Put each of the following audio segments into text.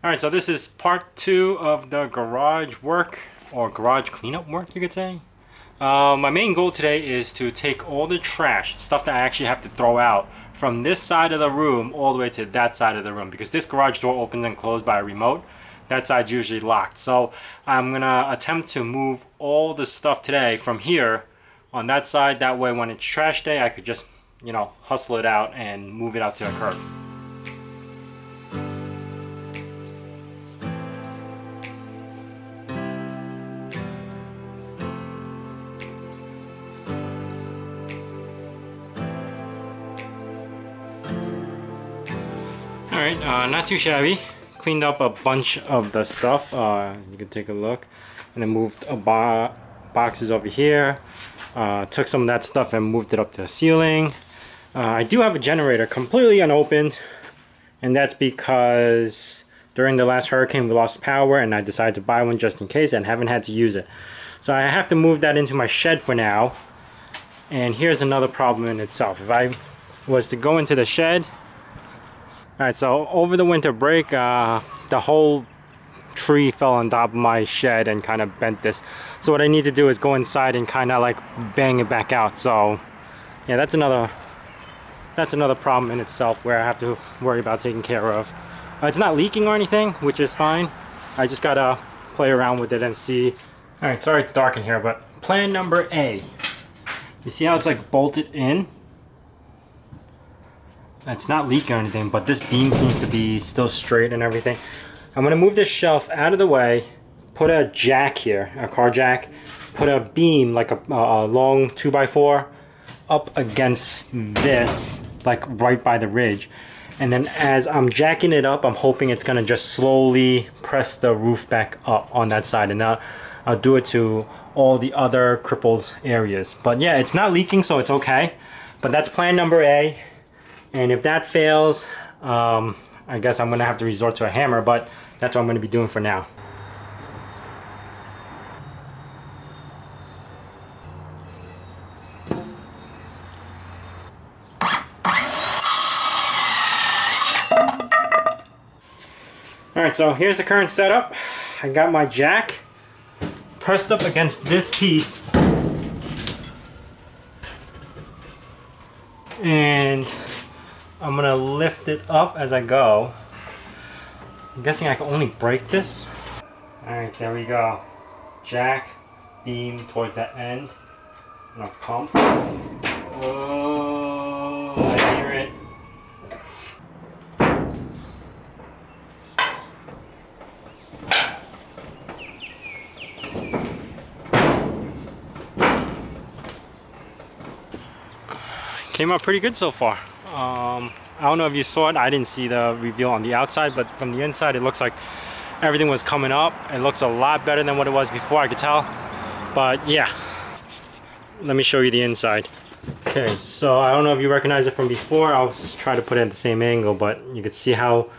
Alright, so this is part 2 of the garage work, or garage cleanup work you could say. My main goal today is to take all the trash, stuff that I actually have to throw out, from this side of the room all the way to that side of the room, because this garage door opens and closed by a remote. That side's usually locked. So I'm gonna attempt to move all the stuff today from here on that side. That way when it's trash day I could just, hustle it out and move it out to a curb. Alright, not too shabby. Cleaned up a bunch of the stuff. You can take a look. And then moved boxes over here. Took some of that stuff and moved it up to the ceiling. I do have a generator completely unopened. And that's because during the last hurricane we lost power and I decided to buy one just in case and haven't had to use it. So I have to move that into my shed for now. And here's another problem in itself. If I was to go into the shed, alright, so over the winter break, the whole tree fell on top of my shed and kind of bent this. So what I need to do is go inside and kind of like bang it back out. So yeah, that's another problem in itself where I have to worry about taking care of. It's not leaking or anything, which is fine. I just gotta play around with it and see. Alright, sorry it's dark in here, but plan number A. You see how it's like bolted in? It's not leaking or anything, but this beam seems to be still straight and everything. I'm gonna move this shelf out of the way, put a jack here, a car jack, put a beam, like a long 2x4, up against this, like right by the ridge. And then as I'm jacking it up, I'm hoping it's gonna just slowly press the roof back up on that side. And now I'll do it to all the other crippled areas. But yeah, it's not leaking, so it's okay. But that's plan number A. And if that fails, I guess I'm gonna have to resort to a hammer, but that's what I'm gonna be doing for now. Alright, so here's the current setup. I got my jack pressed up against this piece. And I'm gonna lift it up as I go. I'm guessing I can only break this. Alright, there we go. Jack, beam towards that end. I'm gonna pump. Oh, I hear it. Came out pretty good so far. I don't know if you saw it. I didn't see the reveal on the outside, but from the inside it looks like everything was coming up. It looks a lot better than what it was before, I could tell. But yeah, let me show you the inside. Okay, so I don't know if you recognize it from before. I'll try to put it at the same angle, but you can see how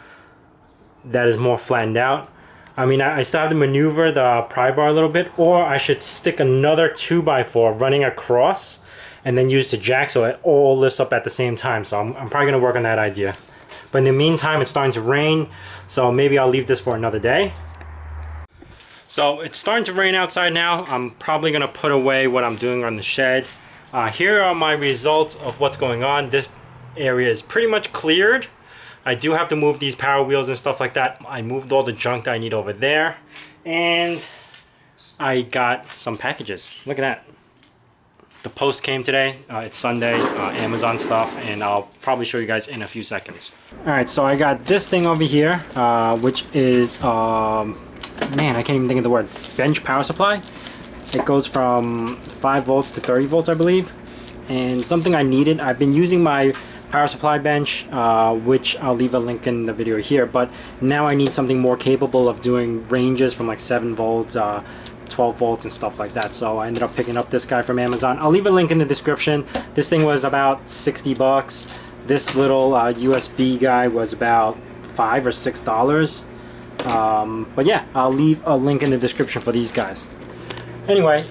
that is more flattened out. I mean, I still have to maneuver the pry bar a little bit, or I should stick another 2x4 running across and then use the jack so it all lifts up at the same time. So I'm probably gonna work on that idea. But in the meantime, it's starting to rain, so maybe I'll leave this for another day. So it's starting to rain outside now. I'm probably gonna put away what I'm doing on the shed. Here are my results of what's going on. This area is pretty much cleared. I do have to move these power wheels and stuff like that. I moved all the junk that I need over there. And I got some packages. Look at that. The post came today. It's Sunday, Amazon stuff, and I'll probably show you guys in a few seconds. Alright, so I got this thing over here, which is, man, I can't even think of the word, bench power supply. It goes from 5 volts to 30 volts, I believe. And something I needed, I've been using my power supply bench, which I'll leave a link in the video here, but now I need something more capable of doing ranges from like 7 volts, 12 volts and stuff like that. So I ended up picking up this guy from Amazon. I'll leave a link in the description. This thing was about 60 bucks. This little USB guy was about $5 or $6. But yeah, I'll leave a link in the description for these guys. Anyway,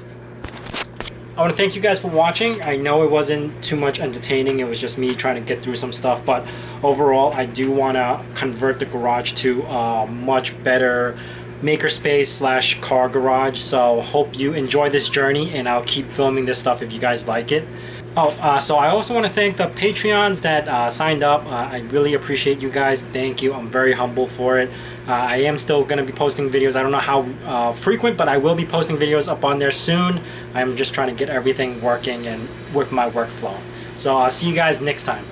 I want to thank you guys for watching. I know it wasn't too much entertaining. It was just me trying to get through some stuff. But overall, I do want to convert the garage to a much better makerspace slash car garage. So hope you enjoy this journey, and I'll keep filming this stuff if you guys like it. So I also want to thank the Patreons that signed up. I really appreciate you guys. Thank you. I'm very humble for it. I am still going to be posting videos. I don't know how frequent, but I will be posting videos up on there soon. I'm just trying to get everything working and with my workflow. So I'll see you guys next time.